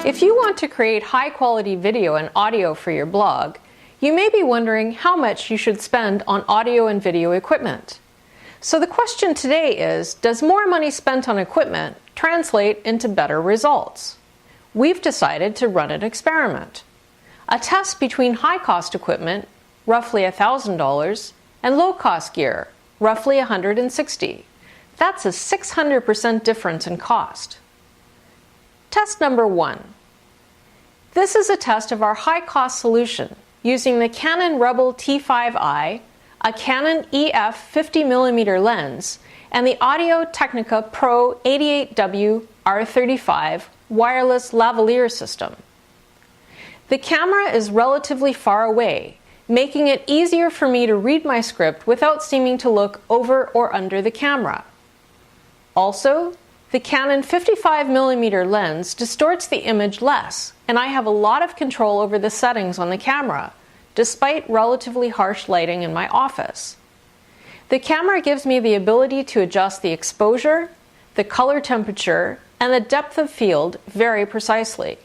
If you want to create high-quality video and audio for your blog, you may be wondering how much you should spend on audio and video equipment. So the question today is, does more money spent on equipment translate into better results? We've decided to run an experiment. A test between high-cost equipment, roughly $1,000, and low-cost gear, roughly $160. That's a 600% difference in cost. Test number 1. This is a test of our high-cost solution using the Canon Rebel T5i, a Canon EF 50mm lens, and the Audio-Technica Pro 88W R35 wireless lavalier system. The camera is relatively far away, making it easier for me to read my script without seeming to look over or under the camera. Also, the Canon 55mm lens distorts the image less, and I have a lot of control over the settings on the camera, despite relatively harsh lighting in my office. The camera gives me the ability to adjust the exposure, the color temperature, and the depth of field very precisely.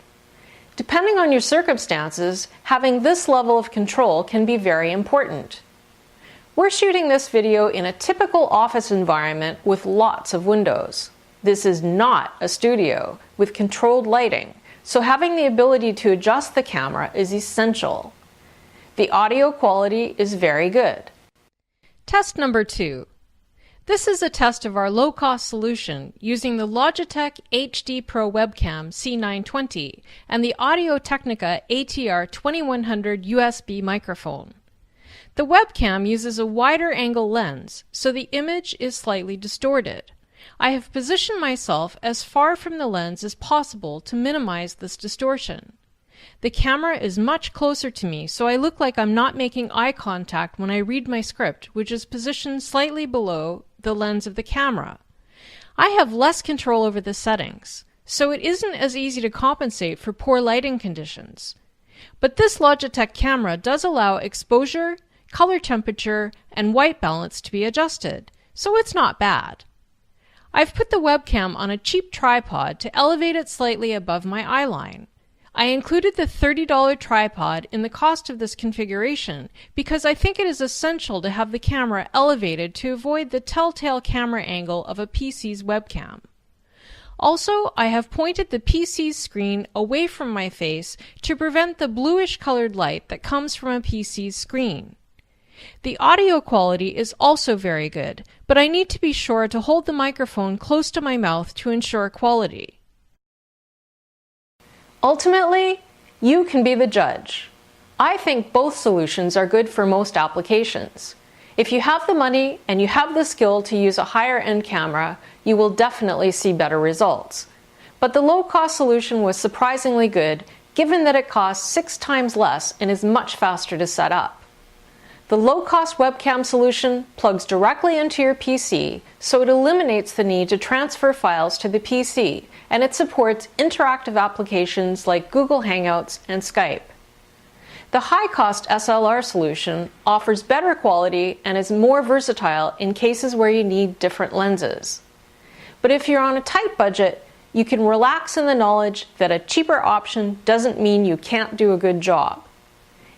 Depending on your circumstances, having this level of control can be very important. We're shooting this video in a typical office environment with lots of windows. This is not a studio with controlled lighting, so having the ability to adjust the camera is essential. The audio quality is very good. Test number 2. This is a test of our low-cost solution using the Logitech HD Pro Webcam C920 and the Audio-Technica ATR2100 USB microphone. The webcam uses a wider angle lens, so the image is slightly distorted. I have positioned myself as far from the lens as possible to minimize this distortion. The camera is much closer to me, so I look like I'm not making eye contact when I read my script, which is positioned slightly below the lens of the camera. I have less control over the settings, so it isn't as easy to compensate for poor lighting conditions. But this Logitech camera does allow exposure, color temperature, and white balance to be adjusted, so it's not bad. I've put the webcam on a cheap tripod to elevate it slightly above my eye line. I included the $30 tripod in the cost of this configuration because I think it is essential to have the camera elevated to avoid the telltale camera angle of a PC's webcam. Also, I have pointed the PC's screen away from my face to prevent the bluish colored light that comes from a PC's screen. The audio quality is also very good, but I need to be sure to hold the microphone close to my mouth to ensure quality. Ultimately, you can be the judge. I think both solutions are good for most applications. If you have the money and you have the skill to use a higher-end camera, you will definitely see better results. But the low-cost solution was surprisingly good, given that it costs 6 times less and is much faster to set up. The low-cost webcam solution plugs directly into your PC, so it eliminates the need to transfer files to the PC, and it supports interactive applications like Google Hangouts and Skype. The high-cost SLR solution offers better quality and is more versatile in cases where you need different lenses. But if you're on a tight budget, you can relax in the knowledge that a cheaper option doesn't mean you can't do a good job.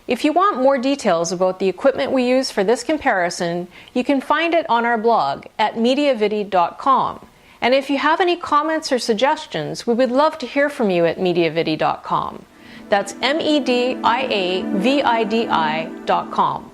If you want more details about the equipment we use for this comparison, you can find it on our blog at mediavidi.com. And if you have any comments or suggestions, we would love to hear from you at mediavidi.com. That's mediavidi.com.